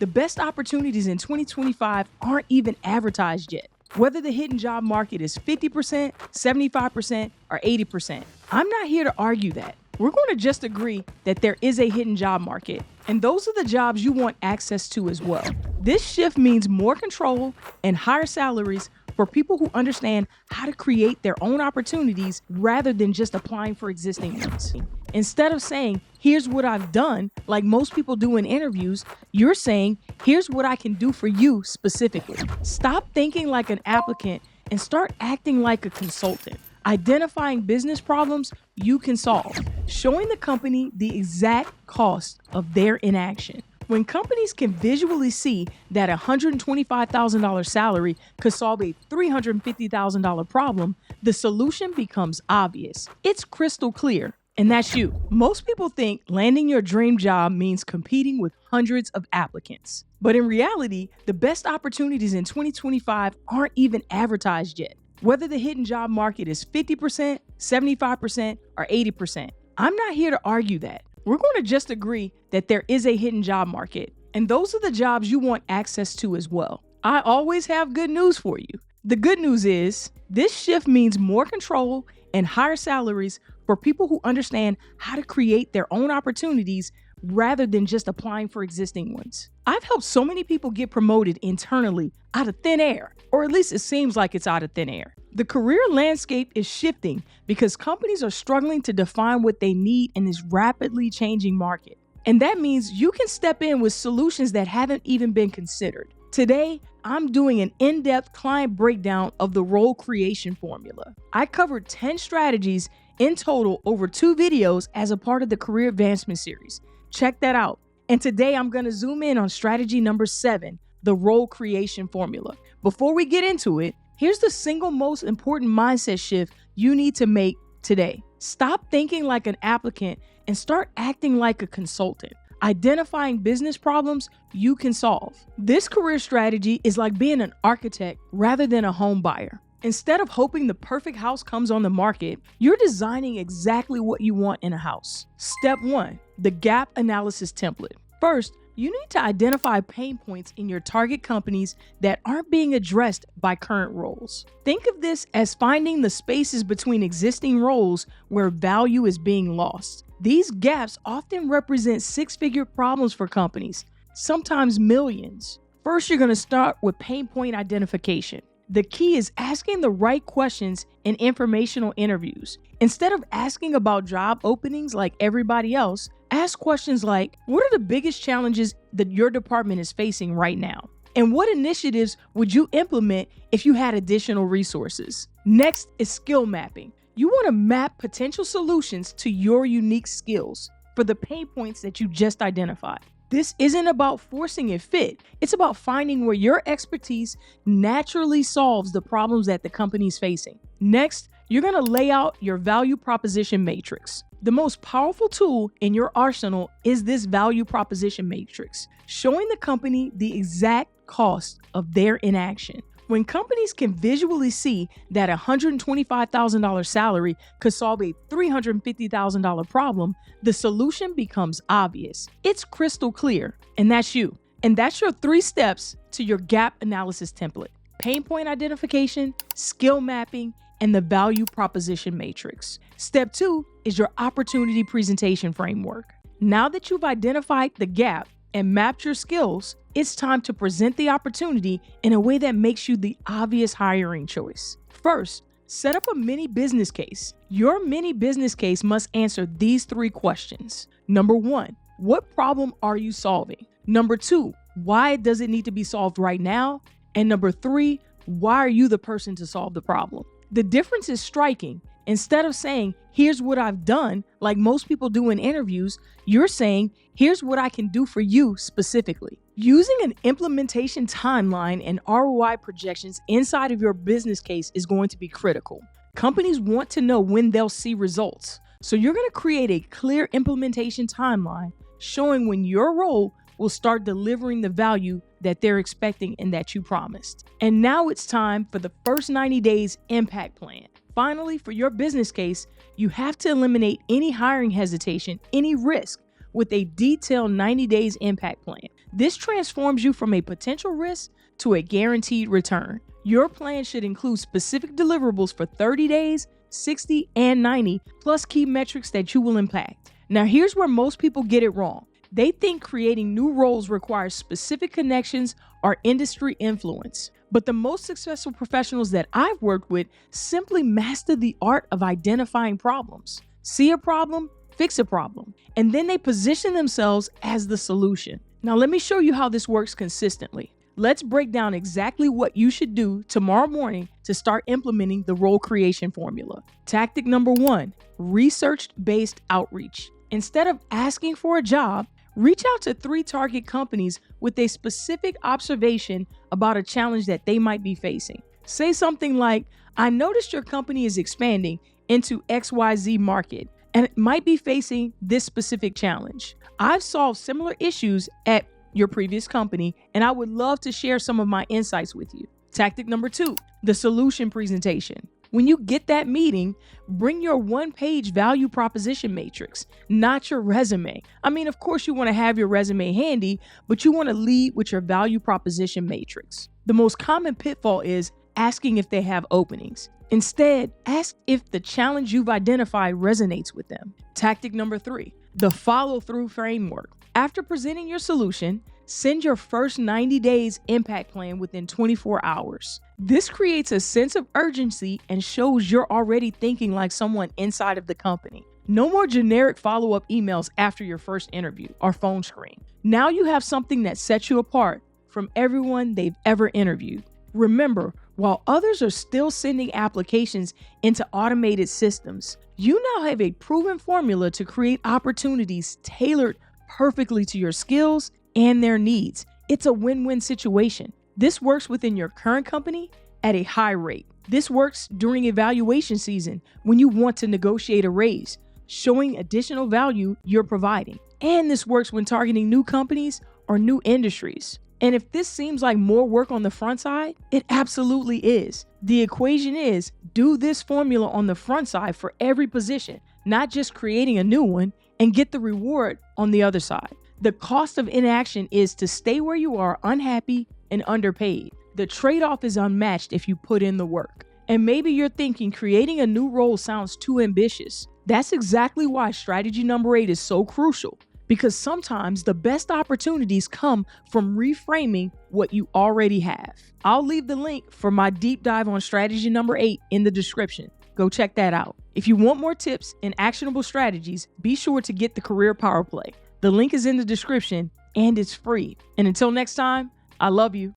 the best opportunities in 2025 aren't even advertised yet. Whether the hidden job market is 50%, 75%, or 80%, I'm not here to argue that. We're going to just agree that there is a hidden job market, and those are the jobs you want access to as well. This shift means more control and higher salaries for people who understand how to create their own opportunities rather than just applying for existing ones. Instead of saying, here's what I've done, like most people do in interviews, you're saying, here's what I can do for you specifically. Stop thinking like an applicant and start acting like a consultant. Identifying business problems you can solve. Showing the company the exact cost of their inaction. When companies can visually see that a $125,000 salary could solve a $350,000 problem, the solution becomes obvious. It's crystal clear. And that's you. Most people think landing your dream job means competing with hundreds of applicants. But in reality, the best opportunities in 2025 aren't even advertised yet. Whether the hidden job market is 50%, 75%, or 80%, I'm not here to argue that. We're going to just agree that there is a hidden job market, and those are the jobs you want access to as well. I always have good news for you. The good news is this shift means more control and higher salaries for people who understand how to create their own opportunities rather than just applying for existing ones. I've helped so many people get promoted internally out of thin air, or at least it seems like it's out of thin air. The career landscape is shifting because companies are struggling to define what they need in this rapidly changing market. And that means you can step in with solutions that haven't even been considered. Today, I'm doing an in-depth client breakdown of the role creation formula. I covered 10 strategies in total over 2 videos as a part of the Career Advancement Series. Check that out. And today I'm going to zoom in on strategy number 7, the role creation formula. Before we get into it, here's the single most important mindset shift you need to make today. Stop thinking like an applicant and start acting like a consultant. Identifying business problems you can solve. This career strategy is like being an architect rather than a home buyer. Instead of hoping the perfect house comes on the market, you're designing exactly what you want in a house. Step 1, the gap analysis template. First, you need to identify pain points in your target companies that aren't being addressed by current roles. Think of this as finding the spaces between existing roles where value is being lost. These gaps often represent 6-figure problems for companies, sometimes millions. First, you're going to start with pain point identification. The key is asking the right questions in informational interviews. Instead of asking about job openings like everybody else, ask questions like, what are the biggest challenges that your department is facing right now? And what initiatives would you implement if you had additional resources? Next is skill mapping. You want to map potential solutions to your unique skills for the pain points that you just identified. This isn't about forcing a fit. It's about finding where your expertise naturally solves the problems that the company's facing. Next, you're going to lay out your value proposition matrix. The most powerful tool in your arsenal is this value proposition matrix, showing the company the exact cost of their inaction. When companies can visually see that a $125,000 salary could solve a $350,000 problem, the solution becomes obvious. It's crystal clear, and that's you. And that's your 3 steps to your gap analysis template: pain point identification, skill mapping, and the value proposition matrix. Step 2 is your opportunity presentation framework. Now that you've identified the gap and mapped your skills, it's time to present the opportunity in a way that makes you the obvious hiring choice. First, set up a mini business case. Your mini business case must answer these 3 questions. Number 1, what problem are you solving? Number 2, why does it need to be solved right now? And number 3, why are you the person to solve the problem? The difference is striking. Instead of saying, here's what I've done, like most people do in interviews, you're saying, here's what I can do for you specifically. Using an implementation timeline and ROI projections inside of your business case is going to be critical. Companies want to know when they'll see results. So you're going to create a clear implementation timeline showing when your role will start delivering the value that they're expecting and that you promised. And now it's time for the first 90 days impact plan. Finally, for your business case, you have to eliminate any hiring hesitation, any risk. with a detailed 90 days impact plan. This transforms you from a potential risk to a guaranteed return. Your plan should include specific deliverables for 30 days, 60, and 90, plus key metrics that you will impact. Now, here's where most people get it wrong. They think creating new roles requires specific connections or industry influence. But the most successful professionals that I've worked with simply master the art of identifying problems. See a problem, fix a problem, and then they position themselves as the solution. Now, let me show you how this works consistently. Let's break down exactly what you should do tomorrow morning to start implementing the role creation formula. Tactic number 1, research-based outreach. Instead of asking for a job, reach out to 3 target companies with a specific observation about a challenge that they might be facing. Say something like, I noticed your company is expanding into XYZ market and it might be facing this specific challenge. I've solved similar issues at your previous company, and I would love to share some of my insights with you. Tactic number 2, the solution presentation. When you get that meeting, bring your 1-page value proposition matrix, not your resume. I mean, of course, you want to have your resume handy, but you want to lead with your value proposition matrix. The most common pitfall is asking if they have openings. Instead, ask if the challenge you've identified resonates with them. Tactic number 3, the follow-through framework. After presenting your solution, send your first 90 days impact plan within 24 hours. This creates a sense of urgency and shows you're already thinking like someone inside of the company. No more generic follow-up emails after your first interview or phone screen. Now you have something that sets you apart from everyone they've ever interviewed. Remember, while others are still sending applications into automated systems, you now have a proven formula to create opportunities tailored perfectly to your skills and their needs. It's a win-win situation. This works within your current company at a high rate. This works during evaluation season when you want to negotiate a raise, showing additional value you're providing. And this works when targeting new companies or new industries. And if this seems like more work on the front side, it absolutely is. The equation is do this formula on the front side for every position, not just creating a new one, and get the reward on the other side. The cost of inaction is to stay where you are unhappy and underpaid. The trade-off is unmatched if you put in the work. And maybe you're thinking creating a new role sounds too ambitious. That's exactly why strategy number 8 is so crucial, because sometimes the best opportunities come from reframing what you already have. I'll leave the link for my deep dive on strategy number 8 in the description. Go check that out. If you want more tips and actionable strategies, be sure to get the Career Power Play. The link is in the description and it's free. And until next time, I love you.